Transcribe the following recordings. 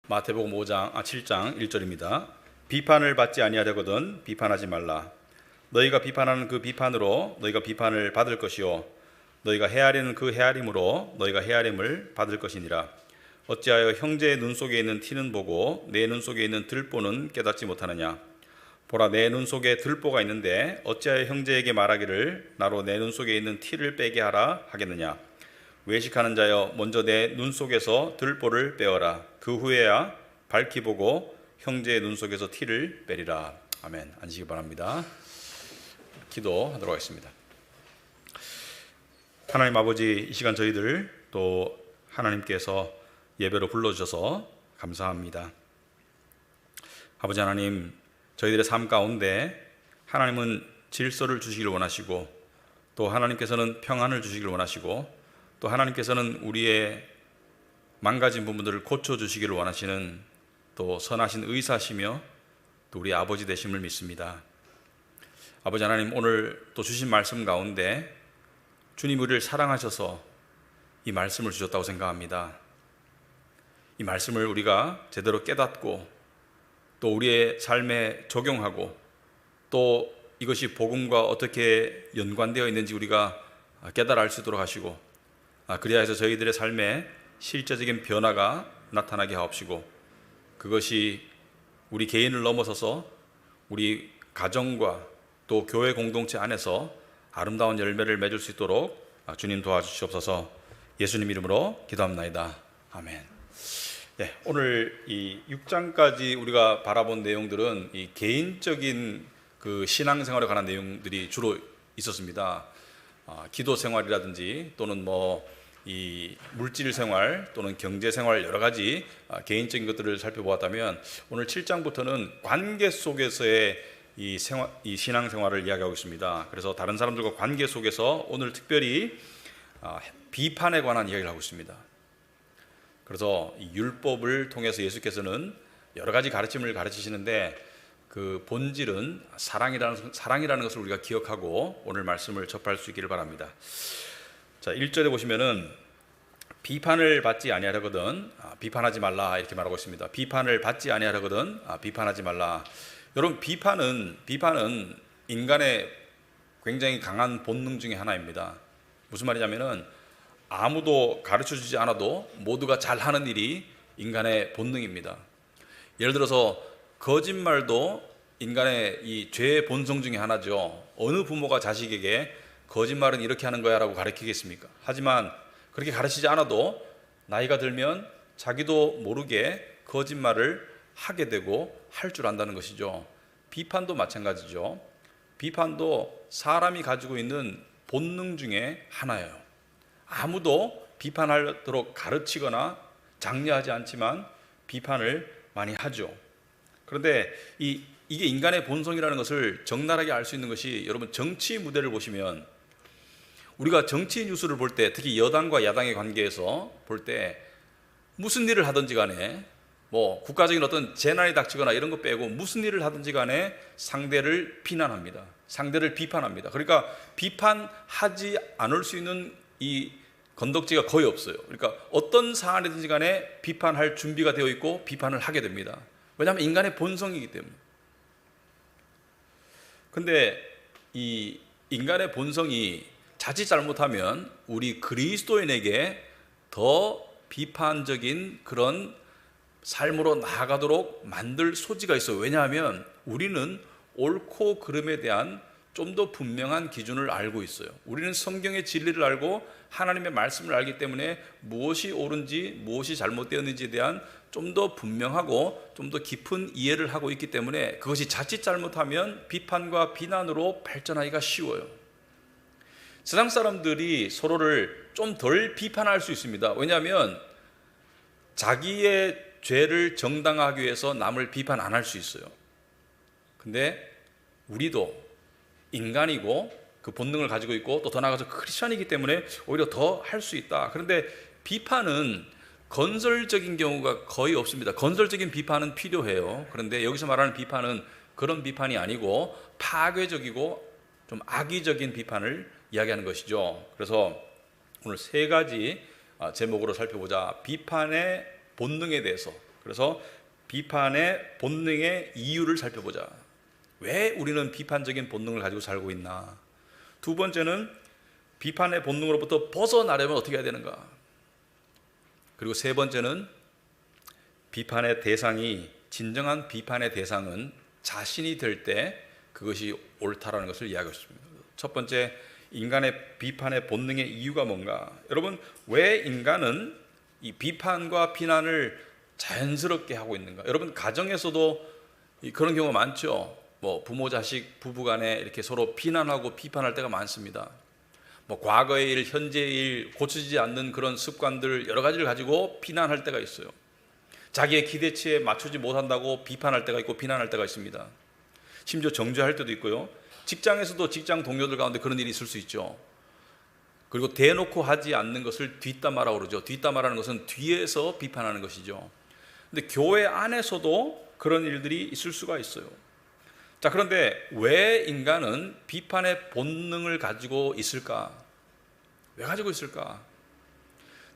마태복음 7장 1절입니다. 비판을 받지 아니하려거든 비판하지 말라. 너희가 비판하는 그 비판으로 너희가 비판을 받을 것이요 너희가 헤아리는 그 헤아림으로 너희가 헤아림을 받을 것이니라. 어찌하여 형제의 눈 속에 있는 티는 보고 내 눈 속에 있는 들보는 깨닫지 못하느냐. 보라, 내 눈 속에 들보가 있는데 어찌하여 형제에게 말하기를 나로 내 눈 속에 있는 티를 빼게 하라 하겠느냐. 외식하는 자여, 먼저 내 눈 속에서 들보를 빼어라. 그 후에야 밝히 보고 형제의 눈 속에서 티를 빼리라. 아멘. 앉으시기 바랍니다. 기도하도록 하겠습니다. 하나님 아버지, 이 시간 저희들 또 하나님께서 예배로 불러주셔서 감사합니다. 아버지 하나님, 저희들의 삶 가운데 하나님은 질서를 주시기를 원하시고, 또 하나님께서는 평안을 주시기를 원하시고, 또 하나님께서는 우리의 망가진 부분들을 고쳐주시기를 원하시는 또 선하신 의사시며 또 우리 아버지 되심을 믿습니다. 아버지 하나님, 오늘 또 주신 말씀 가운데 주님 우리를 사랑하셔서 이 말씀을 주셨다고 생각합니다. 이 말씀을 우리가 제대로 깨닫고 또 우리의 삶에 적용하고 또 이것이 복음과 어떻게 연관되어 있는지 우리가 깨달아 알 수 있도록 하시고, 그리하여 해서 저희들의 삶에 실제적인 변화가 나타나게 하옵시고, 그것이 우리 개인을 넘어서서 우리 가정과 또 교회 공동체 안에서 아름다운 열매를 맺을 수 있도록 주님 도와주시옵소서. 예수님 이름으로 기도합나이다. 아멘. 네, 오늘 이 6장까지 우리가 바라본 내용들은 이 개인적인 그 신앙생활에 관한 내용들이 주로 있었습니다. 기도 생활이라든지 또는 이 물질 생활 또는 경제 생활 여러 가지 개인적인 것들을 살펴보았다면, 오늘 7장부터는 관계 속에서의 이 신앙 생활을 이야기하고 있습니다. 그래서 다른 사람들과 관계 속에서 오늘 특별히 비판에 관한 이야기를 하고 있습니다. 그래서 이 율법을 통해서 예수께서는 여러 가지 가르침을 가르치시는데, 그 본질은 사랑이라는 것을 우리가 기억하고 오늘 말씀을 접할 수 있기를 바랍니다. 자, 1절에 보시면은 비판을 받지 아니하려거든 비판하지 말라 이렇게 말하고 있습니다. 비판을 받지 아니하려거든 비판하지 말라. 여러분, 비판은 인간의 굉장히 강한 본능 중에 하나입니다. 무슨 말이냐면은 아무도 가르쳐주지 않아도 모두가 잘하는 일이 인간의 본능입니다. 예를 들어서 거짓말도 인간의 이 죄의 본성 중에 하나죠. 어느 부모가 자식에게 거짓말은 이렇게 하는 거야 라고 가르치겠습니까? 하지만 그렇게 가르치지 않아도 나이가 들면 자기도 모르게 거짓말을 하게 되고 할 줄 안다는 것이죠. 비판도 마찬가지죠. 비판도 사람이 가지고 있는 본능 중에 하나예요. 아무도 비판하도록 가르치거나 장려하지 않지만 비판을 많이 하죠. 그런데 이게 인간의 본성이라는 것을 적나라하게 알 수 있는 것이, 여러분, 정치 무대를 보시면, 우리가 정치 뉴스를 볼 때, 특히 여당과 야당의 관계에서 볼 때 무슨 일을 하든지 간에 국가적인 어떤 재난이 닥치거나 이런 거 빼고 무슨 일을 하든지 간에 상대를 비난합니다. 상대를 비판합니다. 그러니까 비판하지 않을 수 있는 이 건덕지가 거의 없어요. 그러니까 어떤 사안이든지 간에 비판할 준비가 되어 있고 비판을 하게 됩니다. 왜냐하면 인간의 본성이기 때문에. 근데 이 인간의 본성이 자칫 잘못하면 우리 그리스도인에게 더 비판적인 그런 삶으로 나아가도록 만들 소지가 있어요. 왜냐하면 우리는 옳고 그름에 대한 좀 더 분명한 기준을 알고 있어요. 우리는 성경의 진리를 알고 하나님의 말씀을 알기 때문에 무엇이 옳은지 무엇이 잘못되었는지에 대한 좀 더 분명하고 좀 더 깊은 이해를 하고 있기 때문에 그것이 자칫 잘못하면 비판과 비난으로 발전하기가 쉬워요. 세상 사람들이 서로를 좀 덜 비판할 수 있습니다. 왜냐하면 자기의 죄를 정당화하기 위해서 남을 비판 안 할 수 있어요. 근데 우리도 인간이고 그 본능을 가지고 있고 또 더 나아가서 크리스천이기 때문에 오히려 더 할 수 있다. 그런데 비판은 건설적인 경우가 거의 없습니다. 건설적인 비판은 필요해요. 그런데 여기서 말하는 비판은 그런 비판이 아니고 파괴적이고 좀 악의적인 비판을 이야기하는 것이죠. 그래서 오늘 세 가지 제목으로 살펴보자. 비판의 본능에 대해서, 그래서 비판의 본능의 이유를 살펴보자. 왜 우리는 비판적인 본능을 가지고 살고 있나? 두 번째는 비판의 본능으로부터 벗어나려면 어떻게 해야 되는가? 그리고 세 번째는 비판의 대상이, 진정한 비판의 대상은 자신이 될 때 그것이 옳다라는 것을 이야기하고 있습니다. 첫 번째, 인간의 비판의 본능의 이유가 뭔가? 여러분, 왜 인간은 이 비판과 비난을 자연스럽게 하고 있는가? 여러분, 가정에서도 그런 경우가 많죠. 뭐 부모, 자식, 부부 간에 이렇게 서로 비난하고 비판할 때가 많습니다. 뭐 과거의 일, 현재의 일, 고쳐지지 않는 그런 습관들 여러 가지를 가지고 비난할 때가 있어요. 자기의 기대치에 맞추지 못한다고 비판할 때가 있고 비난할 때가 있습니다. 심지어 정죄할 때도 있고요. 직장에서도 직장 동료들 가운데 그런 일이 있을 수 있죠. 그리고 대놓고 하지 않는 것을 뒷담화라고 그러죠. 뒷담화라는 것은 뒤에서 비판하는 것이죠. 근데 교회 안에서도 그런 일들이 있을 수가 있어요. 자, 그런데 왜 인간은 비판의 본능을 가지고 있을까? 왜 가지고 있을까?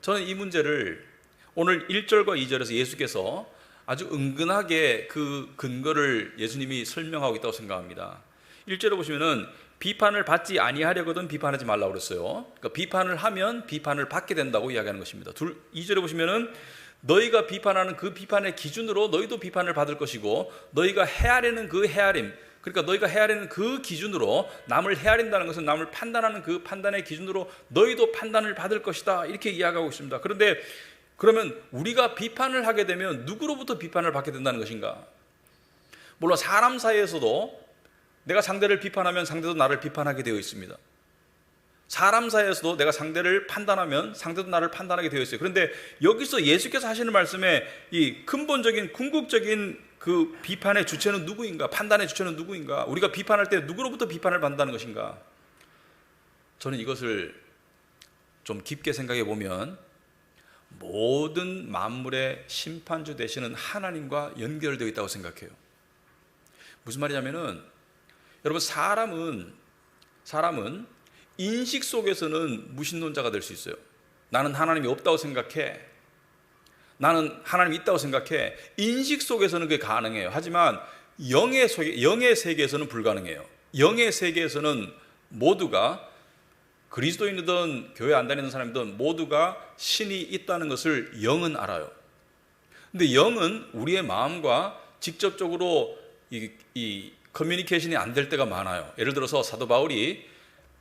저는 이 문제를 오늘 1절과 2절에서 예수께서 아주 은근하게 그 근거를 예수님이 설명하고 있다고 생각합니다. 1절에 보시면은 비판을 받지 아니하려거든 비판하지 말라고 그랬어요. 그러니까 비판을 하면 비판을 받게 된다고 이야기하는 것입니다. 2절에 보시면은 너희가 비판하는 그 비판의 기준으로 너희도 비판을 받을 것이고 너희가 헤아리는 그 헤아림, 그러니까 너희가 헤아리는 그 기준으로 남을 헤아린다는 것은 남을 판단하는 그 판단의 기준으로 너희도 판단을 받을 것이다, 이렇게 이야기하고 있습니다. 그런데 그러면 우리가 비판을 하게 되면 누구로부터 비판을 받게 된다는 것인가? 물론 사람 사이에서도 내가 상대를 비판하면 상대도 나를 비판하게 되어 있습니다. 사람 사이에서도 내가 상대를 판단하면 상대도 나를 판단하게 되어 있어요. 그런데 여기서 예수께서 하시는 말씀에 이 근본적인 궁극적인 그 비판의 주체는 누구인가? 판단의 주체는 누구인가? 우리가 비판할 때 누구로부터 비판을 받는다는 것인가? 저는 이것을 좀 깊게 생각해 보면 모든 만물의 심판주 되시는 하나님과 연결되어 있다고 생각해요. 무슨 말이냐면은 여러분, 사람은 인식 속에서는 무신론자가 될 수 있어요. 나는 하나님이 없다고 생각해. 나는 하나님이 있다고 생각해. 인식 속에서는 그게 가능해요. 하지만 영의 세계에서는 불가능해요. 영의 세계에서는 모두가, 그리스도인이든 교회 안 다니는 사람이든 모두가 신이 있다는 것을 영은 알아요. 근데 영은 우리의 마음과 직접적으로 이 커뮤니케이션이 안 될 때가 많아요. 예를 들어서 사도 바울이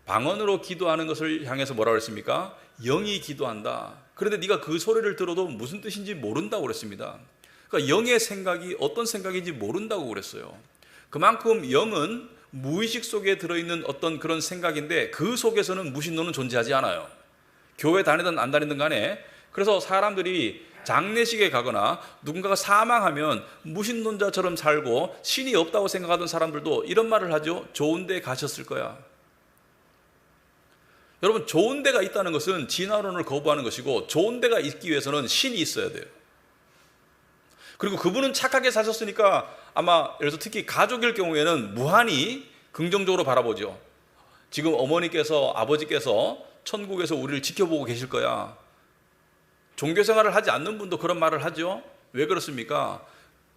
방언으로 기도하는 것을 향해서 뭐라고 했습니까? 영이 기도한다. 그런데 네가 그 소리를 들어도 무슨 뜻인지 모른다고 그랬습니다. 그러니까 영의 생각이 어떤 생각인지 모른다고 그랬어요. 그만큼 영은 무의식 속에 들어있는 어떤 그런 생각인데 그 속에서는 무신론은 존재하지 않아요. 교회 다니든 안 다니든 간에. 그래서 사람들이 장례식에 가거나 누군가가 사망하면 무신론자처럼 살고 신이 없다고 생각하던 사람들도 이런 말을 하죠. 좋은 데 가셨을 거야. 여러분, 좋은 데가 있다는 것은 진화론을 거부하는 것이고 좋은 데가 있기 위해서는 신이 있어야 돼요. 그리고 그분은 착하게 사셨으니까 아마 예를 들어서 특히 가족일 경우에는 무한히 긍정적으로 바라보죠. 지금 어머니께서, 아버지께서 천국에서 우리를 지켜보고 계실 거야. 종교생활을 하지 않는 분도 그런 말을 하죠. 왜 그렇습니까?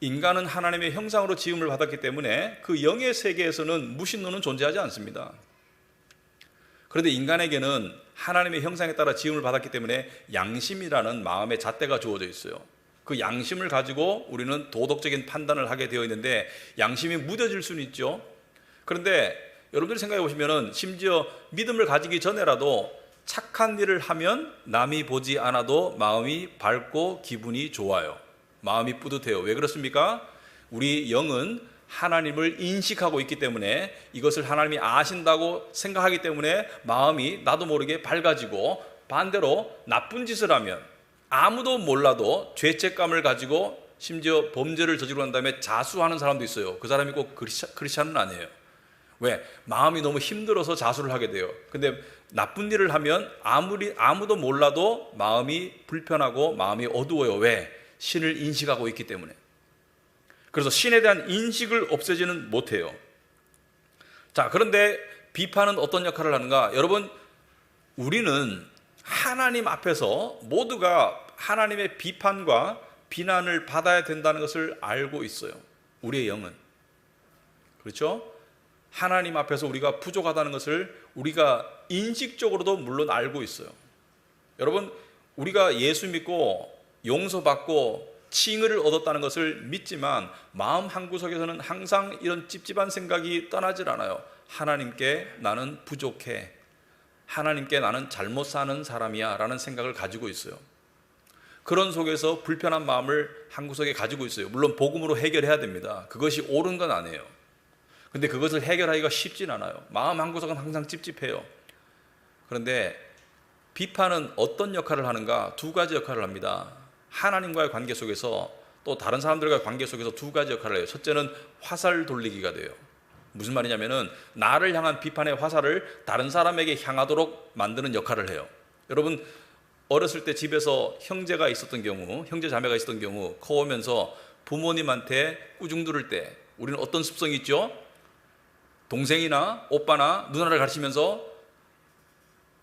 인간은 하나님의 형상으로 지음을 받았기 때문에 그 영의 세계에서는 무신론은 존재하지 않습니다. 그런데 인간에게는 하나님의 형상에 따라 지음을 받았기 때문에 양심이라는 마음의 잣대가 주어져 있어요. 그 양심을 가지고 우리는 도덕적인 판단을 하게 되어 있는데 양심이 무뎌질 수는 있죠. 그런데 여러분들이 생각해 보시면 심지어 믿음을 가지기 전에라도 착한 일을 하면 남이 보지 않아도 마음이 밝고 기분이 좋아요. 마음이 뿌듯해요. 왜 그렇습니까? 우리 영은 하나님을 인식하고 있기 때문에, 이것을 하나님이 아신다고 생각하기 때문에 마음이 나도 모르게 밝아지고, 반대로 나쁜 짓을 하면 아무도 몰라도 죄책감을 가지고 심지어 범죄를 저지르고 난 다음에 자수하는 사람도 있어요. 그 사람이 꼭 크리스찬은 아니에요. 왜? 마음이 너무 힘들어서 자수를 하게 돼요. 근데 나쁜 일을 하면 아무도 몰라도 마음이 불편하고 마음이 어두워요. 왜? 신을 인식하고 있기 때문에. 그래서 신에 대한 인식을 없애지는 못해요. 자, 그런데 비판은 어떤 역할을 하는가? 여러분, 우리는 하나님 앞에서 모두가 하나님의 비판과 비난을 받아야 된다는 것을 알고 있어요. 우리의 영은. 그렇죠? 하나님 앞에서 우리가 부족하다는 것을 우리가 인식적으로도 물론 알고 있어요. 여러분, 우리가 예수 믿고 용서받고 칭의를 얻었다는 것을 믿지만 마음 한구석에서는 항상 이런 찝찝한 생각이 떠나질 않아요. 하나님께 나는 부족해, 하나님께 나는 잘못 사는 사람이야 라는 생각을 가지고 있어요. 그런 속에서 불편한 마음을 한구석에 가지고 있어요. 물론 복음으로 해결해야 됩니다. 그것이 옳은 건 아니에요. 근데 그것을 해결하기가 쉽진 않아요. 마음 한구석은 항상 찝찝해요. 그런데 비판은 어떤 역할을 하는가? 두 가지 역할을 합니다. 하나님과의 관계 속에서, 또 다른 사람들과의 관계 속에서 두 가지 역할을 해요. 첫째는 화살 돌리기가 돼요. 무슨 말이냐면은 나를 향한 비판의 화살을 다른 사람에게 향하도록 만드는 역할을 해요. 여러분, 어렸을 때 집에서 형제가 있었던 경우, 형제 자매가 있었던 경우 커오면서 부모님한테 꾸중 들을 때 우리는 어떤 습성이 있죠? 동생이나 오빠나 누나를 가르치면서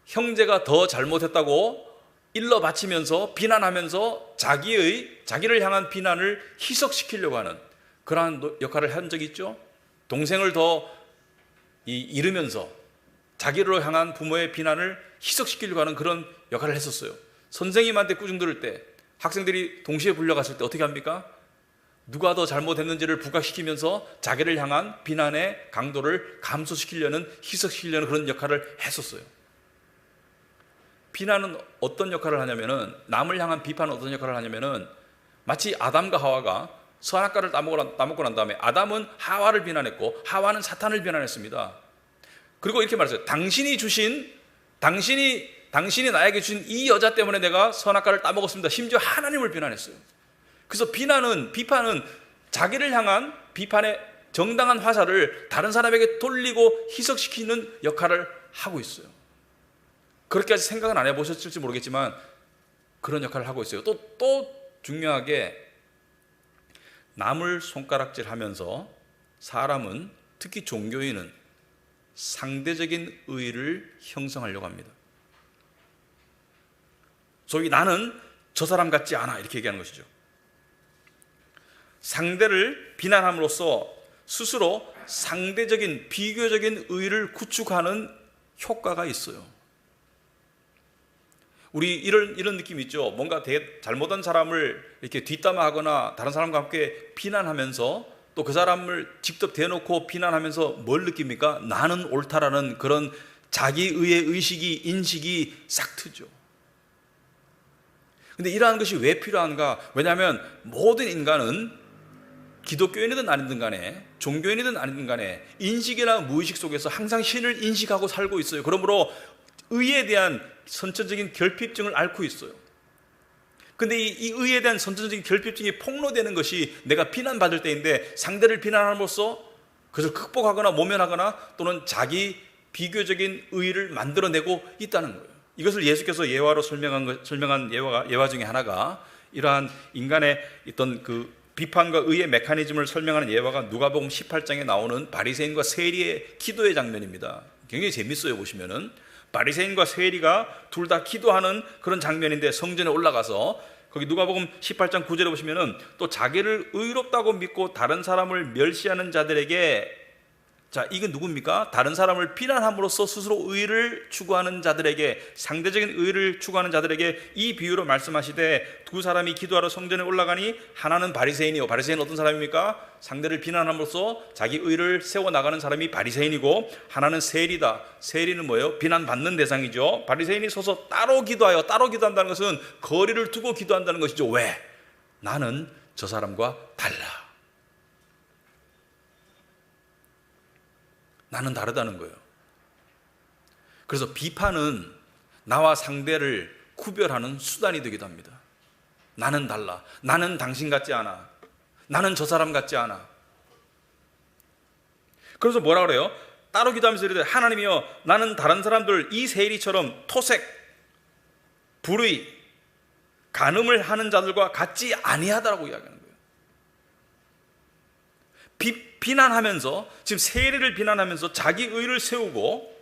형제가 더 잘못했다고 일러 바치면서 비난하면서 자기를 향한 비난을 희석시키려고 하는 그러한 역할을 한 적이 있죠. 동생을 더 이르면서 자기를 향한 부모의 비난을 희석시키려고 하는 그런 역할을 했었어요. 선생님한테 꾸중 들을 때 학생들이 동시에 불려갔을 때 어떻게 합니까? 누가 더 잘못했는지를 부각시키면서 자기를 향한 비난의 강도를 감소시키려는, 희석시키려는 그런 역할을 했었어요. 비난은 어떤 역할을 하냐면은, 남을 향한 비판은 어떤 역할을 하냐면은, 마치 아담과 하와가 선악과를 따먹고 난 다음에 아담은 하와를 비난했고 하와는 사탄을 비난했습니다. 그리고 이렇게 말했어요. 당신이 나에게 주신 이 여자 때문에 내가 선악과를 따먹었습니다. 심지어 하나님을 비난했어요. 그래서 비판은 자기를 향한 비판의 정당한 화살을 다른 사람에게 돌리고 희석시키는 역할을 하고 있어요. 그렇게까지 생각은 안 해보셨을지 모르겠지만 그런 역할을 하고 있어요. 또 중요하게 남을 손가락질하면서 사람은, 특히 종교인은 상대적인 의의를 형성하려고 합니다. 소위 나는 저 사람 같지 않아 이렇게 얘기하는 것이죠. 상대를 비난함으로써 스스로 상대적인, 비교적인 의의를 구축하는 효과가 있어요. 우리 이런 느낌이 있죠. 뭔가 되게 잘못한 사람을 이렇게 뒷담화하거나 다른 사람과 함께 비난하면서 또 그 사람을 직접 대놓고 비난하면서 뭘 느낍니까? 나는 옳다라는 그런 자기의의 의식이, 인식이 싹 트죠. 근데 이러한 것이 왜 필요한가? 왜냐하면 모든 인간은 기독교인이든 아니든 간에, 종교인이든 아니든 간에 인식이나 무의식 속에서 항상 신을 인식하고 살고 있어요. 그러므로 의에 대한 선천적인 결핍증을 앓고 있어요. 근데 이 의에 대한 선천적인 결핍증이 폭로되는 것이 내가 비난받을 때인데, 상대를 비난함으로써 그것을 극복하거나 모면하거나 또는 자기 비교적인 의의를 만들어내고 있다는 거예요. 이것을 예수께서 예화로 설명한 예화 중에 하나가, 이러한 인간의 있던 그 비판과 의의 메커니즘을 설명하는 예화가 누가복음 18장에 나오는 바리새인과 세리의 기도의 장면입니다. 굉장히 재밌어요. 보시면은 바리새인과 세리가 둘 다 기도하는 그런 장면인데, 성전에 올라가서 거기 누가복음 18장 9절에 보시면은 또 자기를 의롭다고 믿고 다른 사람을 멸시하는 자들에게, 자, 이게 누굽니까? 다른 사람을 비난함으로써 스스로 의를 추구하는 자들에게, 상대적인 의를 추구하는 자들에게 이 비유로 말씀하시되, 두 사람이 기도하러 성전에 올라가니 하나는 바리새인이요. 바리새인은 어떤 사람입니까? 상대를 비난함으로써 자기 의를 세워나가는 사람이 바리새인이고, 하나는 세리다. 세리는 뭐예요? 비난받는 대상이죠. 바리새인이 서서 따로 기도하여, 따로 기도한다는 것은 거리를 두고 기도한다는 것이죠. 왜? 나는 저 사람과 달라. 나는 다르다는 거예요. 그래서 비판은 나와 상대를 구별하는 수단이 되기도 합니다. 나는 달라. 나는 당신 같지 않아. 나는 저 사람 같지 않아. 그래서 뭐라 그래요? 따로 기도하면서 이르되, 하나님이여, 나는 다른 사람들 이 세리처럼 토색, 불의, 간음을 하는 자들과 같지 아니하다라고 이야기하는 거예요. 비난하면서, 지금 세리를 비난하면서 자기 의를 세우고,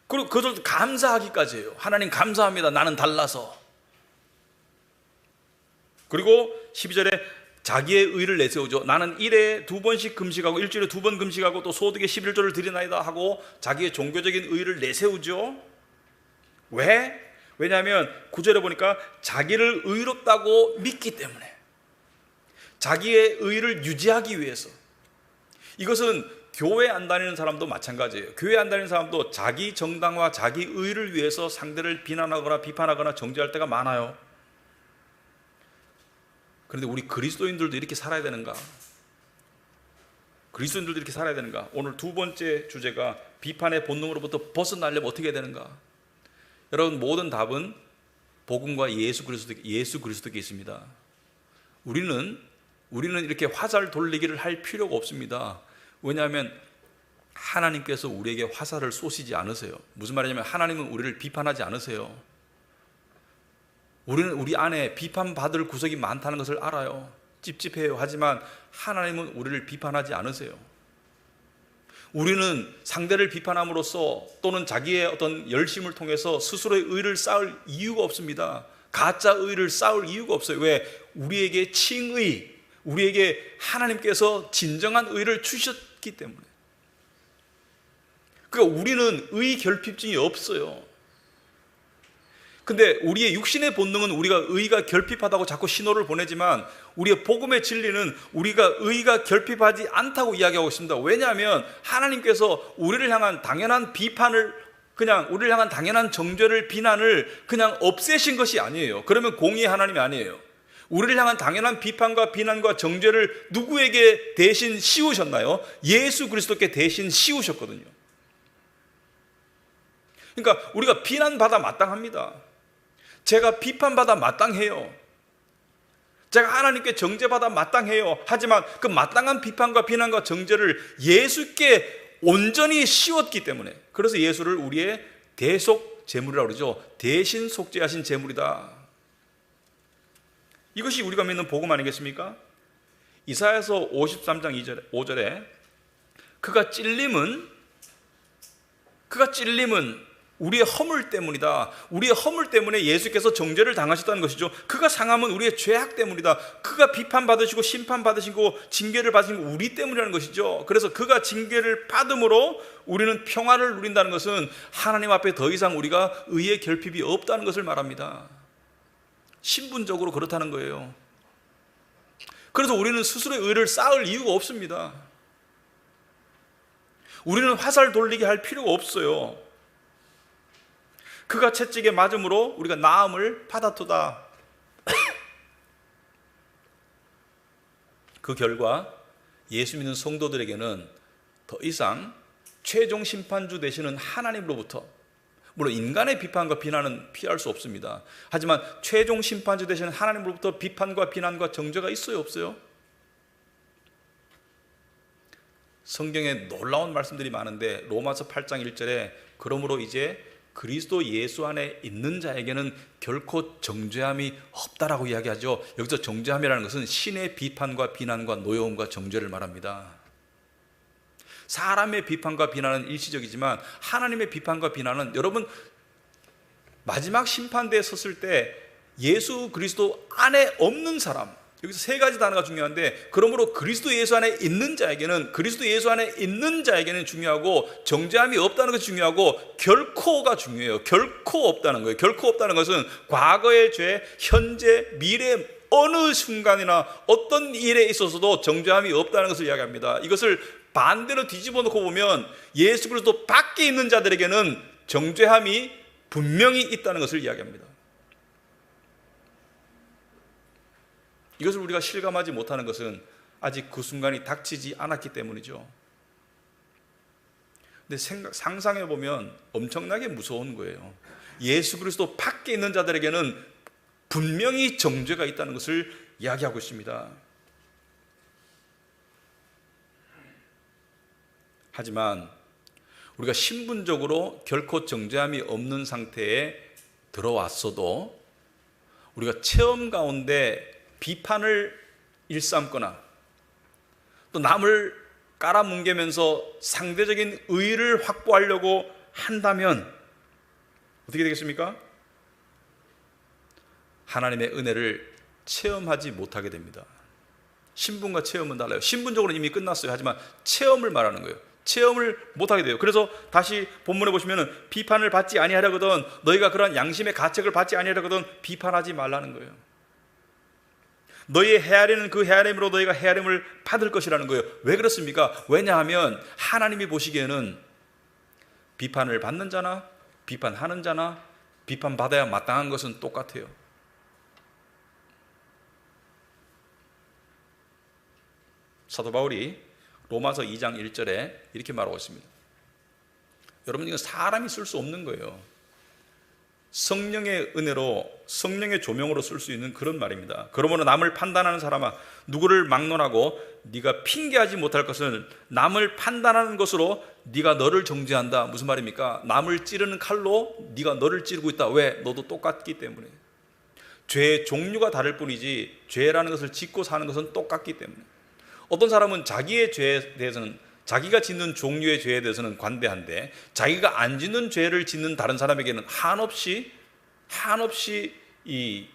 그리고 그것을 감사하기까지 해요. 하나님 감사합니다. 나는 달라서. 그리고 12절에 자기의 의를 내세우죠. 나는 일에 2번씩 금식하고 일주일에 2번 금식하고 또 소득의 11조를 드리나이다 하고 자기의 종교적인 의를 내세우죠. 왜? 왜냐하면 9절에 보니까 자기를 의롭다고 믿기 때문에, 자기의 의를 유지하기 위해서. 이것은 교회 안 다니는 사람도 마찬가지예요. 교회 안 다니는 사람도 자기 정당화, 자기 의를 위해서 상대를 비난하거나 비판하거나 정죄할 때가 많아요. 그런데 우리 그리스도인들도 이렇게 살아야 되는가? 그리스도인들도 이렇게 살아야 되는가? 오늘 두 번째 주제가 비판의 본능으로부터 벗어나려면 어떻게 해야 되는가? 여러분, 모든 답은 복음과 예수 그리스도께 있습니다. 우리는 이렇게 화살 돌리기를 할 필요가 없습니다. 왜냐하면 하나님께서 우리에게 화살을 쏘시지 않으세요. 무슨 말이냐면 하나님은 우리를 비판하지 않으세요. 우리는 우리 안에 비판받을 구석이 많다는 것을 알아요. 찝찝해요. 하지만 하나님은 우리를 비판하지 않으세요. 우리는 상대를 비판함으로써 또는 자기의 어떤 열심을 통해서 스스로의 의를 쌓을 이유가 없습니다. 가짜 의를 쌓을 이유가 없어요. 왜? 우리에게 칭의, 우리에게 하나님께서 진정한 의를 주셨기 때문에. 그러니까 우리는 의 결핍증이 없어요. 근데 우리의 육신의 본능은 우리가 의가 결핍하다고 자꾸 신호를 보내지만 우리의 복음의 진리는 우리가 의가 결핍하지 않다고 이야기하고 있습니다. 왜냐하면 하나님께서 우리를 향한 당연한 비판을, 그냥 우리를 향한 당연한 정죄를, 비난을 그냥 없애신 것이 아니에요. 그러면 공의의 하나님이 아니에요. 우리를 향한 당연한 비판과 비난과 정죄를 누구에게 대신 씌우셨나요? 예수 그리스도께 대신 씌우셨거든요. 그러니까 우리가 비난받아 마땅합니다. 제가 비판받아 마땅해요. 제가 하나님께 정죄받아 마땅해요. 하지만 그 마땅한 비판과 비난과 정죄를 예수께 온전히 씌웠기 때문에, 그래서 예수를 우리의 대속 제물이라고 그러죠. 대신 속죄하신 제물이다. 이것이 우리가 믿는 복음 아니겠습니까? 이사야서 53장 5절에 그가 찔림은 우리의 허물 때문이다. 우리의 허물 때문에 예수께서 정죄를 당하셨다는 것이죠. 그가 상함은 우리의 죄악 때문이다. 그가 비판받으시고 심판받으시고 징계를 받으신 거 우리 때문이라는 것이죠. 그래서 그가 징계를 받음으로 우리는 평화를 누린다는 것은 하나님 앞에 더 이상 우리가 의의 결핍이 없다는 것을 말합니다. 신분적으로 그렇다는 거예요. 그래서 우리는 스스로의 의를 쌓을 이유가 없습니다. 우리는 화살 돌리게 할 필요가 없어요. 그가 채찍에 맞음으로 우리가 나음을 받았도다. 그 결과 예수 믿는 성도들에게는 더 이상 최종 심판주 되시는 하나님으로부터, 물론 인간의 비판과 비난은 피할 수 없습니다. 하지만 최종 심판주 되시는 하나님으로부터 비판과 비난과 정죄가 있어요, 없어요? 성경에 놀라운 말씀들이 많은데 로마서 8장 1절에 그러므로 이제 그리스도 예수 안에 있는 자에게는 결코 정죄함이 없다라고 이야기하죠. 여기서 정죄함이라는 것은 신의 비판과 비난과 노여움과 정죄를 말합니다. 사람의 비판과 비난은 일시적이지만 하나님의 비판과 비난은, 여러분, 마지막 심판대에 섰을 때 예수 그리스도 안에 없는 사람, 여기서 세 가지 단어가 중요한데, 그러므로 그리스도 예수 안에 있는 자에게는, 그리스도 예수 안에 있는 자에게는 중요하고, 정죄함이 없다는 것이 중요하고, 결코가 중요해요. 결코 없다는 거예요. 결코 없다는 것은 과거의 죄, 현재, 미래 어느 순간이나 어떤 일에 있어서도 정죄함이 없다는 것을 이야기합니다. 이것을 반대로 뒤집어 놓고 보면 예수 그리스도 밖에 있는 자들에게는 정죄함이 분명히 있다는 것을 이야기합니다. 이것을 우리가 실감하지 못하는 것은 아직 그 순간이 닥치지 않았기 때문이죠. 근데 상상해 보면 엄청나게 무서운 거예요. 예수 그리스도 밖에 있는 자들에게는 분명히 정죄가 있다는 것을 이야기하고 있습니다. 하지만 우리가 신분적으로 결코 정죄함이 없는 상태에 들어왔어도 우리가 체험 가운데 비판을 일삼거나 또 남을 깔아뭉개면서 상대적인 의의를 확보하려고 한다면 어떻게 되겠습니까? 하나님의 은혜를 체험하지 못하게 됩니다. 신분과 체험은 달라요. 신분적으로는 이미 끝났어요. 하지만 체험을 말하는 거예요. 체험을 못하게 돼요. 그래서 다시 본문에 보시면은 비판을 받지 아니하려거든 너희가 그러한 양심의 가책을 받지 아니하려거든 비판하지 말라는 거예요. 너희의 헤아리는 그 헤아림으로 너희가 헤아림을 받을 것이라는 거예요. 왜 그렇습니까? 왜냐하면 하나님이 보시기에는 비판을 받는 자나 비판하는 자나 비판받아야 마땅한 것은 똑같아요. 사도 바울이 로마서 2장 1절에 이렇게 말하고 있습니다. 여러분, 이건 사람이 쓸 수 없는 거예요. 성령의 은혜로, 성령의 조명으로 쓸 수 있는 그런 말입니다. 그러므로 남을 판단하는 사람아, 누구를 막론하고 네가 핑계하지 못할 것은 남을 판단하는 것으로 네가 너를 정죄한다. 무슨 말입니까? 남을 찌르는 칼로 네가 너를 찌르고 있다. 왜? 너도 똑같기 때문에. 죄의 종류가 다를 뿐이지 죄라는 것을 짓고 사는 것은 똑같기 때문에. 어떤 사람은 자기의 죄에 대해서는, 자기가 짓는 종류의 죄에 대해서는 관대한데 자기가 안 짓는 죄를 짓는 다른 사람에게는 한없이 이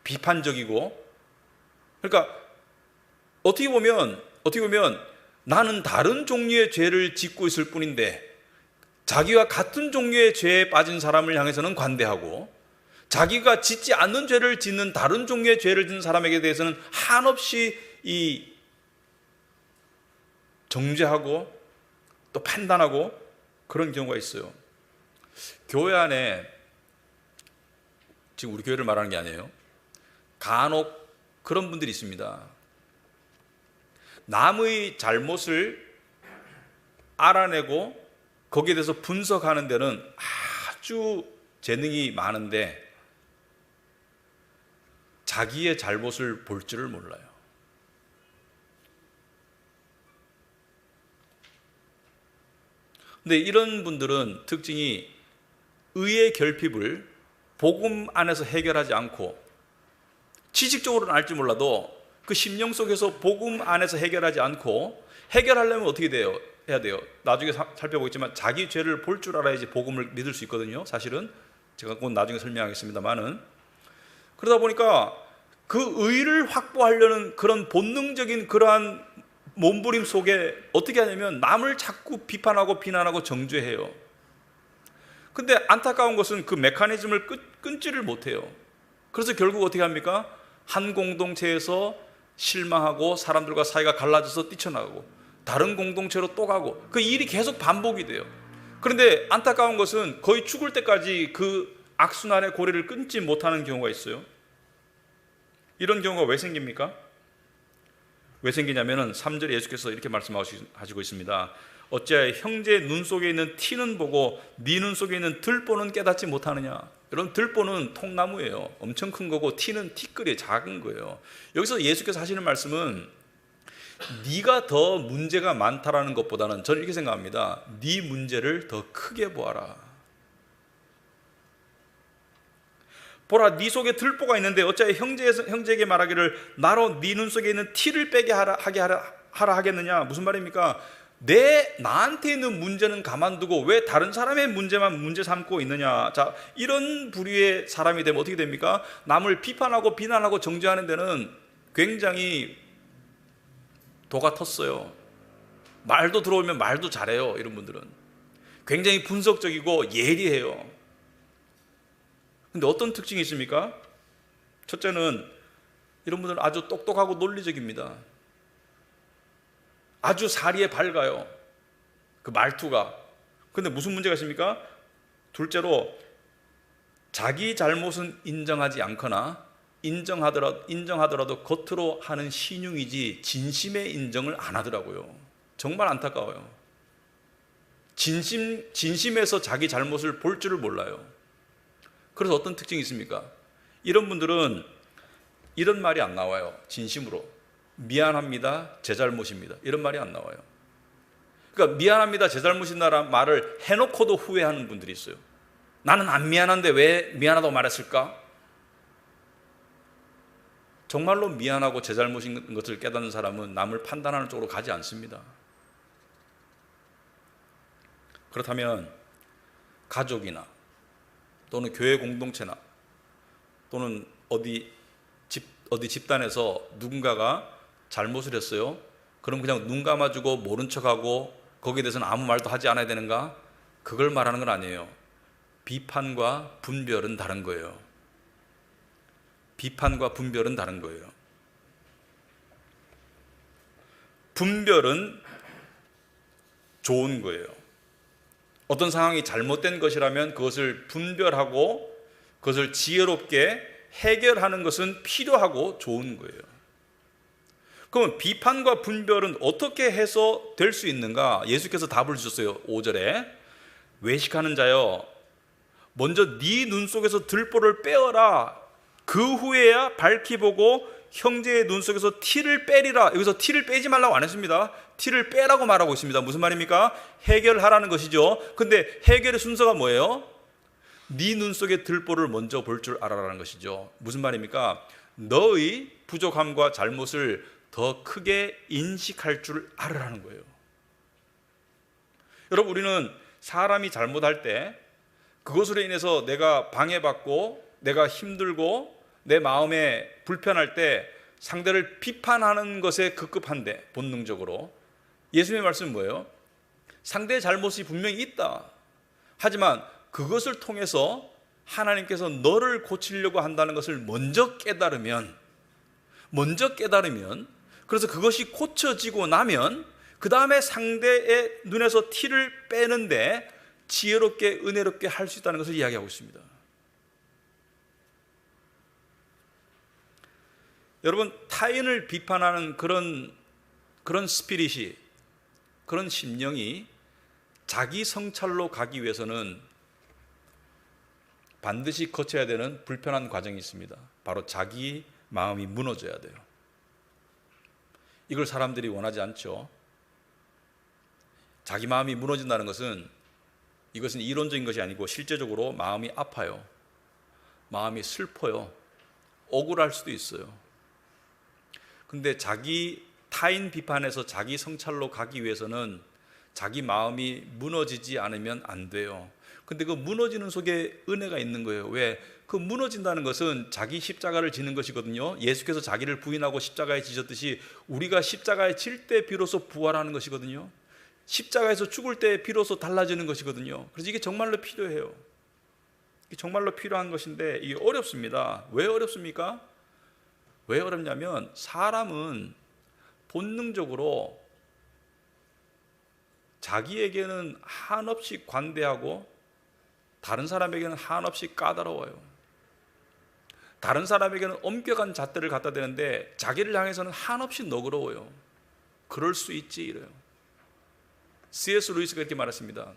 비판적이고, 그러니까 어떻게 보면 나는 다른 종류의 죄를 짓고 있을 뿐인데 자기와 같은 종류의 죄에 빠진 사람을 향해서는 관대하고, 자기가 짓지 않는 죄를 짓는 다른 종류의 죄를 짓는 사람에게 대해서는 한없이 이 정죄하고 또 판단하고 그런 경우가 있어요. 교회 안에, 지금 우리 교회를 말하는 게 아니에요, 간혹 그런 분들이 있습니다. 남의 잘못을 알아내고 거기에 대해서 분석하는 데는 아주 재능이 많은데 자기의 잘못을 볼 줄을 몰라요. 근데 이런 분들은 특징이 의의 결핍을 복음 안에서 해결하지 않고, 지식적으로는 알지 몰라도 그 심령 속에서 복음 안에서 해결하지 않고, 해결하려면 어떻게 해야 돼요? 나중에 살펴보겠지만 자기 죄를 볼 줄 알아야지 복음을 믿을 수 있거든요. 사실은 제가 곧 나중에 설명하겠습니다만은, 그러다 보니까 그 의를 확보하려는 그런 본능적인 그러한 몸부림 속에 어떻게 하냐면 남을 자꾸 비판하고 비난하고 정죄해요. 근데 안타까운 것은 그 메커니즘을 끊지를 못해요. 그래서 결국 어떻게 합니까? 한 공동체에서 실망하고 사람들과 사이가 갈라져서 뛰쳐나가고 다른 공동체로 또 가고, 그 일이 계속 반복이 돼요. 그런데 안타까운 것은 거의 죽을 때까지 그 악순환의 고리를 끊지 못하는 경우가 있어요. 이런 경우가 왜 생깁니까? 왜 생기냐면은 3절에 예수께서 이렇게 말씀하시고 있습니다. 어찌하여 형제의 눈 속에 있는 티는 보고 네 눈 속에 있는 들보는 깨닫지 못하느냐. 여러분, 들보는 통나무예요. 엄청 큰 거고 티는 티끌이 작은 거예요. 여기서 예수께서 하시는 말씀은 네가 더 문제가 많다라는 것보다는 저는 이렇게 생각합니다. 네 문제를 더 크게 보아라. 보라, 네 속에 들보가 있는데 어찌하여 형제에게 말하기를 나로 네 눈 속에 있는 티를 빼게 하라 하겠느냐. 무슨 말입니까? 나한테 있는 문제는 가만두고 왜 다른 사람의 문제만 문제 삼고 있느냐. 자, 이런 부류의 사람이 되면 어떻게 됩니까? 남을 비판하고 비난하고 정죄하는 데는 굉장히 도가 텄어요. 말도 들어오면 말도 잘해요. 이런 분들은 굉장히 분석적이고 예리해요. 근데 어떤 특징이 있습니까? 첫째는 이런 분들은 아주 똑똑하고 논리적입니다. 아주 사리에 밝아요. 그 말투가. 근데 무슨 문제가 있습니까? 둘째로 자기 잘못은 인정하지 않거나 인정하더라도 겉으로 하는 신용이지 진심의 인정을 안 하더라고요. 정말 안타까워요. 진심에서 자기 잘못을 볼 줄을 몰라요. 그래서 어떤 특징이 있습니까? 이런 분들은 이런 말이 안 나와요. 진심으로 미안합니다, 제 잘못입니다, 이런 말이 안 나와요. 그러니까 미안합니다, 제 잘못이다라는 말을 해놓고도 후회하는 분들이 있어요. 나는 안 미안한데 왜 미안하다고 말했을까? 정말로 미안하고 제 잘못인 것을 깨닫는 사람은 남을 판단하는 쪽으로 가지 않습니다. 그렇다면 가족이나 또는 교회 공동체나 또는 어디 집 어디 집단에서 누군가가 잘못을 했어요. 그럼 그냥 눈 감아주고 모른 척하고 거기에 대해서는 아무 말도 하지 않아야 되는가? 그걸 말하는 건 아니에요. 비판과 분별은 다른 거예요. 비판과 분별은 다른 거예요. 분별은 좋은 거예요. 어떤 상황이 잘못된 것이라면 그것을 분별하고 그것을 지혜롭게 해결하는 것은 필요하고 좋은 거예요. 그럼 비판과 분별은 어떻게 해서 될 수 있는가? 예수께서 답을 주셨어요. 5절에 외식하는 자여, 먼저 네 눈 속에서 들보를 빼어라. 그 후에야 밝히 보고 형제의 눈 속에서 티를 빼리라. 여기서 티를 빼지 말라고 안 했습니다. 티를 빼라고 말하고 있습니다. 무슨 말입니까? 해결하라는 것이죠. 근데 해결의 순서가 뭐예요? 네 눈 속에 들보를 먼저 볼 줄 알아라는 것이죠. 무슨 말입니까? 너의 부족함과 잘못을 더 크게 인식할 줄 알아라는 거예요. 여러분, 우리는 사람이 잘못할 때 그것으로 인해서 내가 방해받고 내가 힘들고 내 마음에 불편할 때 상대를 비판하는 것에 급급한데 본능적으로 예수님의 말씀은 뭐예요? 상대의 잘못이 분명히 있다. 하지만 그것을 통해서 하나님께서 너를 고치려고 한다는 것을 먼저 깨달으면 그래서 그것이 고쳐지고 나면 그 다음에 상대의 눈에서 티를 빼는데 지혜롭게 은혜롭게 할 수 있다는 것을 이야기하고 있습니다. 여러분, 타인을 비판하는 그런 스피릿이, 그런 심령이 자기 성찰로 가기 위해서는 반드시 거쳐야 되는 불편한 과정이 있습니다. 바로 자기 마음이 무너져야 돼요. 이걸 사람들이 원하지 않죠. 자기 마음이 무너진다는 것은 이것은 이론적인 것이 아니고 실제적으로 마음이 아파요. 마음이 슬퍼요. 억울할 수도 있어요. 근데 자기 타인 비판에서 자기 성찰로 가기 위해서는 자기 마음이 무너지지 않으면 안 돼요. 근데 그 무너지는 속에 은혜가 있는 거예요. 왜? 그 무너진다는 것은 자기 십자가를 지는 것이거든요. 예수께서 자기를 부인하고 십자가에 지셨듯이 우리가 십자가에 질 때 비로소 부활하는 것이거든요. 십자가에서 죽을 때 비로소 달라지는 것이거든요. 그래서 이게 정말로 필요해요. 이게 정말로 필요한 것인데 이게 어렵습니다. 왜 어렵습니까? 왜 어렵냐면 사람은 본능적으로 자기에게는 한없이 관대하고 다른 사람에게는 한없이 까다로워요. 다른 사람에게는 엄격한 잣대를 갖다 대는데 자기를 향해서는 한없이 너그러워요. 그럴 수 있지 이래요. C.S. 루이스가 이렇게 말했습니다.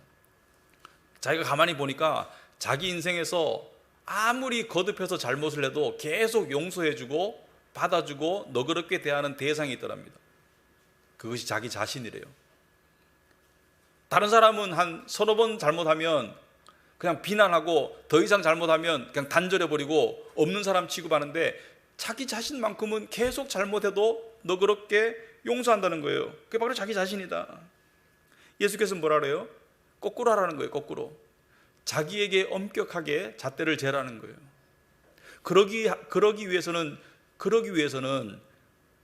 자기가 가만히 보니까 자기 인생에서 아무리 거듭해서 잘못을 해도 계속 용서해주고 받아주고 너그럽게 대하는 대상이 있더랍니다. 그것이 자기 자신이래요. 다른 사람은 한 서너 번 잘못하면 그냥 비난하고 더 이상 잘못하면 그냥 단절해버리고 없는 사람 취급하는데 자기 자신만큼은 계속 잘못해도 너그럽게 용서한다는 거예요. 그게 바로 자기 자신이다. 예수께서는 뭐라 그래요? 거꾸로 하라는 거예요. 거꾸로. 자기에게 엄격하게 잣대를 재라는 거예요. 그러기 위해서는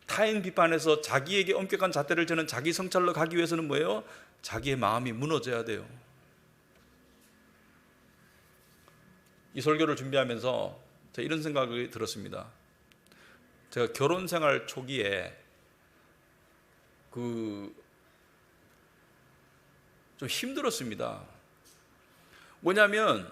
타인 비판에서 자기에게 엄격한 잣대를 재는 자기 성찰로 가기 위해서는 뭐예요? 자기의 마음이 무너져야 돼요. 이 설교를 준비하면서 제가 이런 생각이 들었습니다. 제가 결혼 생활 초기에 좀 힘들었습니다. 뭐냐면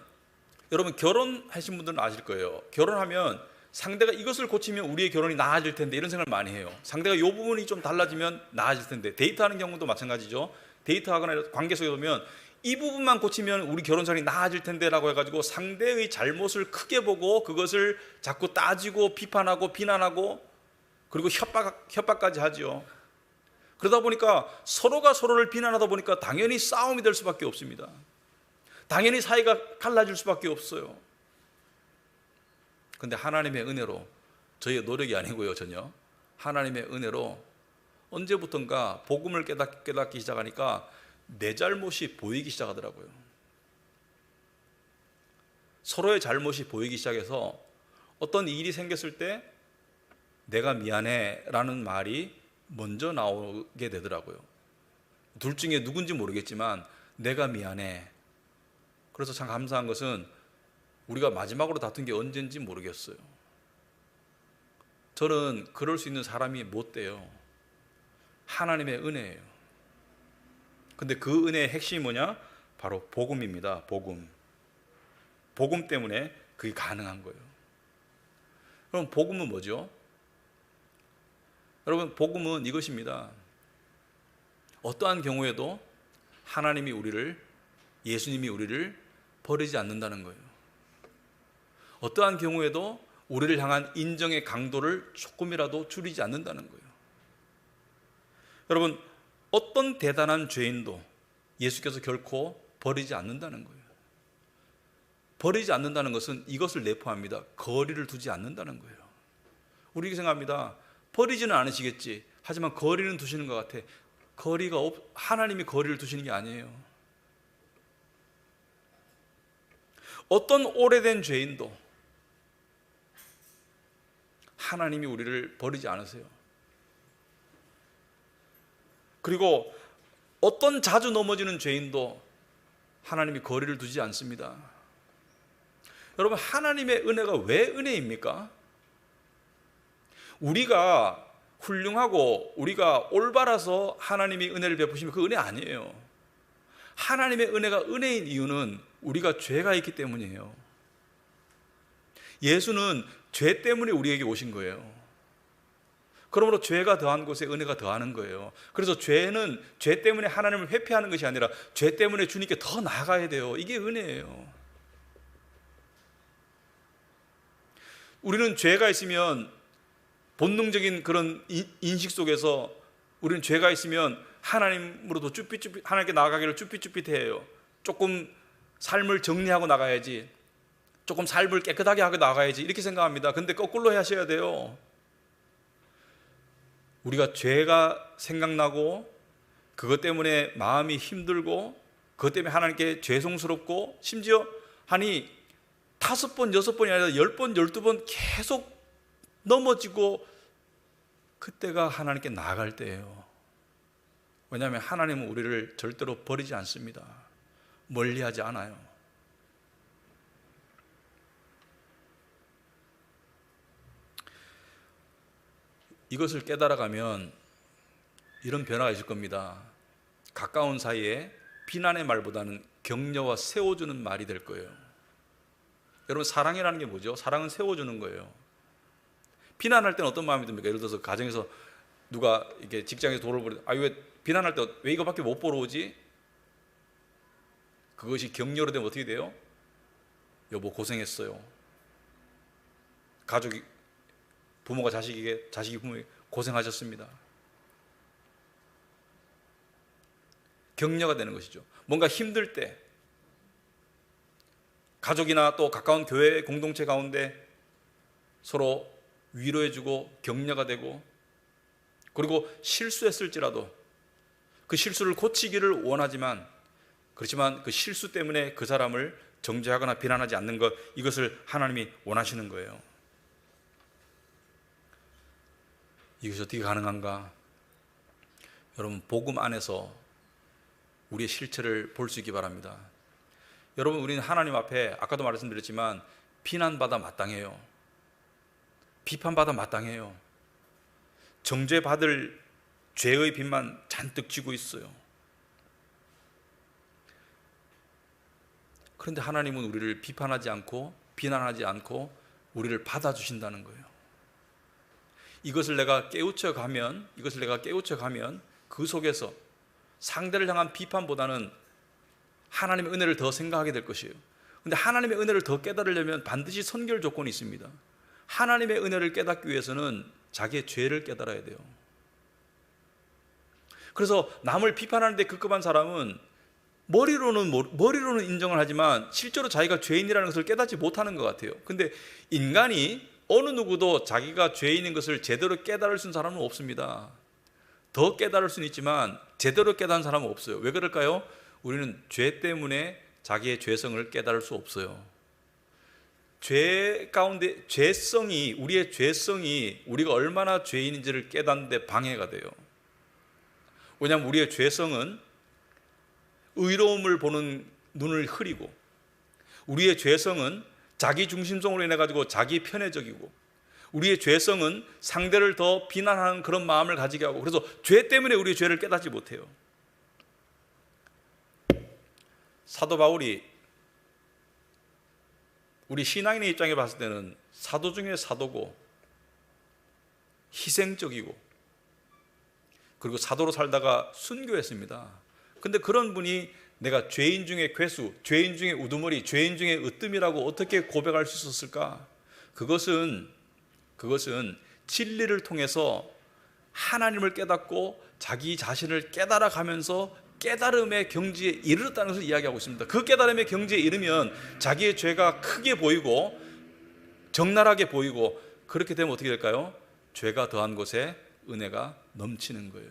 여러분 결혼하신 분들은 아실 거예요. 결혼하면 상대가 이것을 고치면 우리의 결혼이 나아질 텐데 이런 생각을 많이 해요. 상대가 이 부분이 좀 달라지면 나아질 텐데 데이트하는 경우도 마찬가지죠. 데이트하거나 관계 속에 보면 이 부분만 고치면 우리 결혼 생활이 나아질 텐데 라고 해가지고 상대의 잘못을 크게 보고 그것을 자꾸 따지고 비판하고 비난하고 그리고 협박까지 하죠. 그러다 보니까 서로가 서로를 비난하다 보니까 당연히 싸움이 될 수밖에 없습니다. 당연히 사이가 갈라질 수밖에 없어요. 근데 하나님의 은혜로, 저희의 노력이 아니고요, 전혀 하나님의 은혜로 언제부턴가 복음을 깨닫기 시작하니까 내 잘못이 보이기 시작하더라고요. 서로의 잘못이 보이기 시작해서 어떤 일이 생겼을 때 내가 미안해 라는 말이 먼저 나오게 되더라고요. 둘 중에 누군지 모르겠지만 내가 미안해. 그래서 참 감사한 것은 우리가 마지막으로 다툰 게 언젠지 모르겠어요. 저는 그럴 수 있는 사람이 못 돼요. 하나님의 은혜예요. 근데 그 은혜의 핵심이 뭐냐? 바로 복음입니다. 복음. 복음 때문에 그게 가능한 거예요. 그럼 복음은 뭐죠? 여러분, 복음은 이것입니다. 어떠한 경우에도 하나님이 예수님이 우리를 버리지 않는다는 거예요. 어떠한 경우에도 우리를 향한 인정의 강도를 조금이라도 줄이지 않는다는 거예요. 여러분, 어떤 대단한 죄인도 예수께서 결코 버리지 않는다는 거예요. 버리지 않는다는 것은 이것을 내포합니다. 거리를 두지 않는다는 거예요. 우리 생각합니다. 버리지는 않으시겠지. 하지만 거리는 두시는 것 같아. 하나님이 거리를 두시는 게 아니에요. 어떤 오래된 죄인도 하나님이 우리를 버리지 않으세요. 그리고 어떤 자주 넘어지는 죄인도 하나님이 거리를 두지 않습니다. 여러분, 하나님의 은혜가 왜 은혜입니까? 우리가 훌륭하고 우리가 올바라서 하나님이 은혜를 베푸시면 그 은혜 아니에요. 하나님의 은혜가 은혜인 이유는 우리가 죄가 있기 때문이에요. 예수는 죄 때문에 우리에게 오신 거예요. 그러므로 죄가 더한 곳에 은혜가 더하는 거예요. 그래서 죄는 죄 때문에 하나님을 회피하는 것이 아니라 죄 때문에 주님께 더 나아가야 돼요. 이게 은혜예요. 우리는 죄가 있으면 본능적인 그런 인식 속에서 우리는 죄가 있으면 하나님으로도 하나님께 나아가기를 쭈삣쭈삣해요. 조금 삶을 정리하고 나가야지, 조금 삶을 깨끗하게 하고 나가야지, 이렇게 생각합니다. 근데 거꾸로 하셔야 돼요. 우리가 죄가 생각나고 그것 때문에 마음이 힘들고 그것 때문에 하나님께 죄송스럽고 심지어 5번, 6번이 아니라 10번, 12번 계속 넘어지고 그때가 하나님께 나아갈 때예요. 왜냐하면 하나님은 우리를 절대로 버리지 않습니다. 멀리하지 않아요. 이것을 깨달아가면 이런 변화가 있을 겁니다. 가까운 사이에 비난의 말보다는 격려와 세워주는 말이 될 거예요. 여러분, 사랑이라는 게 뭐죠? 사랑은 세워주는 거예요. 비난할 때는 어떤 마음이 듭니까? 예를 들어서 가정에서 누가 이렇게 직장에서 돈을 벌어, 왜 비난할 때 왜 이거밖에 못 벌어오지? 그것이 격려로 되면 어떻게 돼요? 여보 고생했어요. 부모가 자식이 부모에게 고생하셨습니다. 격려가 되는 것이죠. 뭔가 힘들 때 가족이나 또 가까운 교회 공동체 가운데 서로 위로해주고 격려가 되고, 그리고 실수했을지라도 그 실수를 고치기를 원하지만, 그렇지만 그 실수 때문에 그 사람을 정죄하거나 비난하지 않는 것, 이것을 하나님이 원하시는 거예요. 이것이 어떻게 가능한가? 여러분, 복음 안에서 우리의 실체를 볼 수 있기 바랍니다. 여러분, 우리는 하나님 앞에 아까도 말씀드렸지만 비난받아 마땅해요. 비판받아 마땅해요. 정죄받을 죄의 빚만 잔뜩 지고 있어요. 그런데 하나님은 우리를 비판하지 않고 비난하지 않고 우리를 받아주신다는 거예요. 이것을 내가 깨우쳐 가면 그 속에서 상대를 향한 비판보다는 하나님의 은혜를 더 생각하게 될 것이에요. 그런데 하나님의 은혜를 더 깨달으려면 반드시 선결 조건이 있습니다. 하나님의 은혜를 깨닫기 위해서는 자기의 죄를 깨달아야 돼요. 그래서 남을 비판하는데 급급한 사람은 머리로는 인정을 하지만 실제로 자기가 죄인이라는 것을 깨닫지 못하는 것 같아요. 근데 인간이 어느 누구도 자기가 죄인인 것을 제대로 깨달을 수 있는 사람은 없습니다. 더 깨달을 수는 있지만 제대로 깨달은 사람은 없어요. 왜 그럴까요? 우리는 죄 때문에 자기의 죄성을 깨달을 수 없어요. 죄 가운데 우리의 죄성이 우리가 얼마나 죄인인지를 깨닫는 데 방해가 돼요. 왜냐하면 우리의 죄성은 의로움을 보는 눈을 흐리고, 우리의 죄성은 자기 중심성으로 인해 가지고 자기 편애적이고, 우리의 죄성은 상대를 더 비난하는 그런 마음을 가지게 하고, 그래서 죄 때문에 우리의 죄를 깨닫지 못해요. 사도 바울이 우리 신앙인의 입장에 봤을 때는 사도 중에 사도고 희생적이고, 그리고 사도로 살다가 순교했습니다. 근데 그런 분이 내가 죄인 중에 괴수, 죄인 중에 우두머리, 죄인 중에 으뜸이라고 어떻게 고백할 수 있었을까? 그것은 진리를 통해서 하나님을 깨닫고 자기 자신을 깨달아 가면서 깨달음의 경지에 이르렀다는 것을 이야기하고 있습니다. 그 깨달음의 경지에 이르면 자기의 죄가 크게 보이고 적나라하게 보이고, 그렇게 되면 어떻게 될까요? 죄가 더한 곳에 은혜가 넘치는 거예요.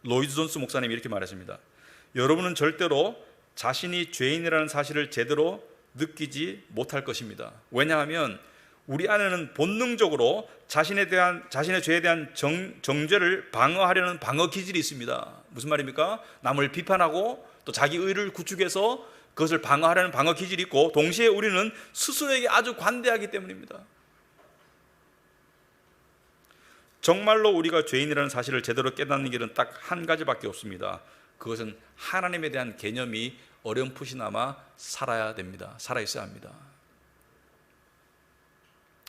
로이드 존스 목사님이 이렇게 말했습니다. 여러분은 절대로 자신이 죄인이라는 사실을 제대로 느끼지 못할 것입니다. 왜냐하면 우리 안에는 본능적으로 자신의 죄에 대한 정죄를 방어하려는 방어 기질이 있습니다. 무슨 말입니까? 남을 비판하고 또 자기 의를 구축해서 그것을 방어하려는 방어 기질이 있고, 동시에 우리는 스스로에게 아주 관대하기 때문입니다. 정말로 우리가 죄인이라는 사실을 제대로 깨닫는 길은 딱 한 가지밖에 없습니다. 그것은 하나님에 대한 개념이 어렴풋이나마 살아야 됩니다. 살아 있어야 합니다.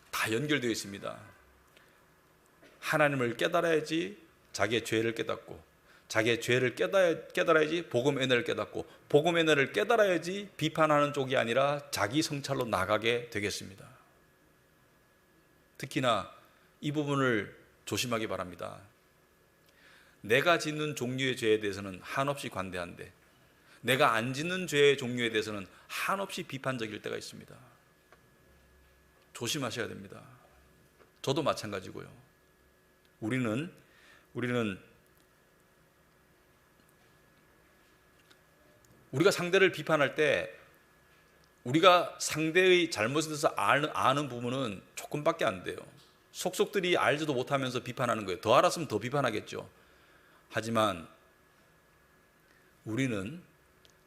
다 연결되어 있습니다. 하나님을 깨달아야지 자기의 죄를 깨닫고, 자기의 죄를 깨달아야지 복음의 은혜를 깨닫고, 복음의 은혜를 깨달아야지 비판하는 쪽이 아니라 자기 성찰로 나가게 되겠습니다. 특히나 이 부분을 조심하기 바랍니다. 내가 짓는 종류의 죄에 대해서는 한없이 관대한데, 내가 안 짓는 죄의 종류에 대해서는 한없이 비판적일 때가 있습니다. 조심하셔야 됩니다. 저도 마찬가지고요. 우리는 우리가 상대를 비판할 때 우리가 상대의 잘못에 대해서 아는 부분은 조금밖에 안 돼요. 속속들이 알지도 못하면서 비판하는 거예요. 더 알았으면 더 비판하겠죠. 하지만 우리는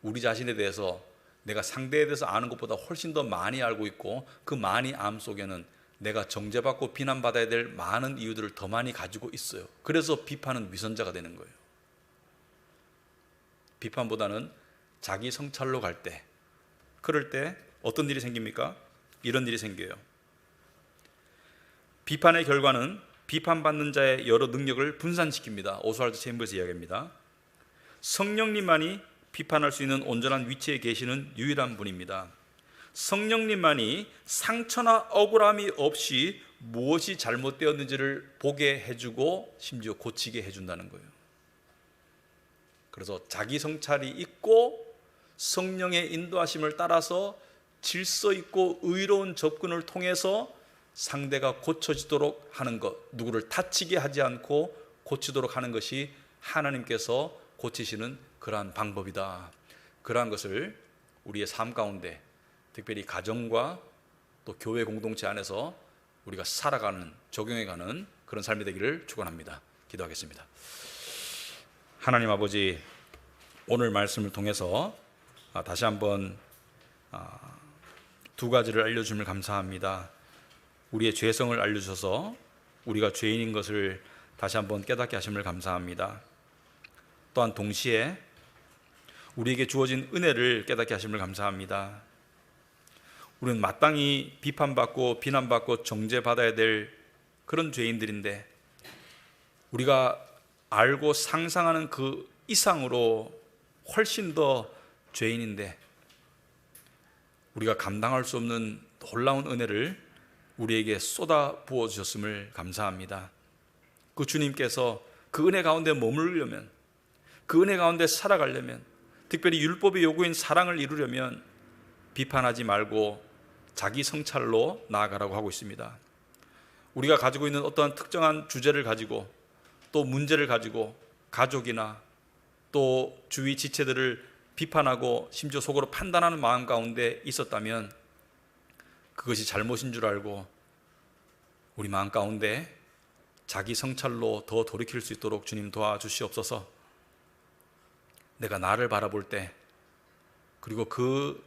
우리 자신에 대해서 내가 상대에 대해서 아는 것보다 훨씬 더 많이 알고 있고, 그 많이 암 속에는 내가 정죄받고 비난받아야 될 많은 이유들을 더 많이 가지고 있어요. 그래서 비판은 위선자가 되는 거예요. 비판보다는 자기 성찰로 갈 때, 그럴 때 어떤 일이 생깁니까? 이런 일이 생겨요. 비판의 결과는 비판받는 자의 여러 능력을 분산시킵니다. 오스왈드 체인버스 이야기입니다. 성령님만이 비판할 수 있는 온전한 위치에 계시는 유일한 분입니다. 성령님만이 상처나 억울함이 없이 무엇이 잘못되었는지를 보게 해주고 심지어 고치게 해준다는 거예요. 그래서 자기 성찰이 있고 성령의 인도하심을 따라서 질서 있고 의로운 접근을 통해서 상대가 고쳐지도록 하는 것, 누구를 다치게 하지 않고 고치도록 하는 것이 하나님께서 고치시는 그러한 방법이다. 그러한 것을 우리의 삶 가운데, 특별히 가정과 또 교회 공동체 안에서 우리가 살아가는, 적용해가는 그런 삶이 되기를 축원합니다. 기도하겠습니다. 하나님 아버지, 오늘 말씀을 통해서 다시 한번 두 가지를 알려주심을 감사합니다. 우리의 죄성을 알려주셔서 우리가 죄인인 것을 다시 한번 깨닫게 하심을 감사합니다. 또한 동시에 우리에게 주어진 은혜를 깨닫게 하심을 감사합니다. 우리는 마땅히 비판받고 비난받고 정죄받아야 될 그런 죄인들인데, 우리가 알고 상상하는 그 이상으로 훨씬 더 죄인인데, 우리가 감당할 수 없는 놀라운 은혜를 우리에게 쏟아 부어 주셨음을 감사합니다. 그 주님께서 그 은혜 가운데 머무르려면, 그 은혜 가운데 살아가려면, 특별히 율법의 요구인 사랑을 이루려면 비판하지 말고 자기 성찰로 나아가라고 하고 있습니다. 우리가 가지고 있는 어떠한 특정한 주제를 가지고, 또 문제를 가지고 가족이나 또 주위 지체들을 비판하고 심지어 속으로 판단하는 마음 가운데 있었다면 그것이 잘못인 줄 알고 우리 마음 가운데 자기 성찰로 더 돌이킬 수 있도록 주님 도와주시옵소서. 내가 나를 바라볼 때, 그리고 그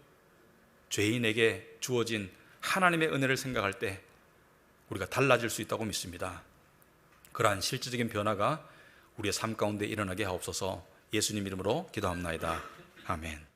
죄인에게 주어진 하나님의 은혜를 생각할 때 우리가 달라질 수 있다고 믿습니다. 그러한 실질적인 변화가 우리의 삶 가운데 일어나게 하옵소서. 예수님 이름으로 기도합나이다. 아멘.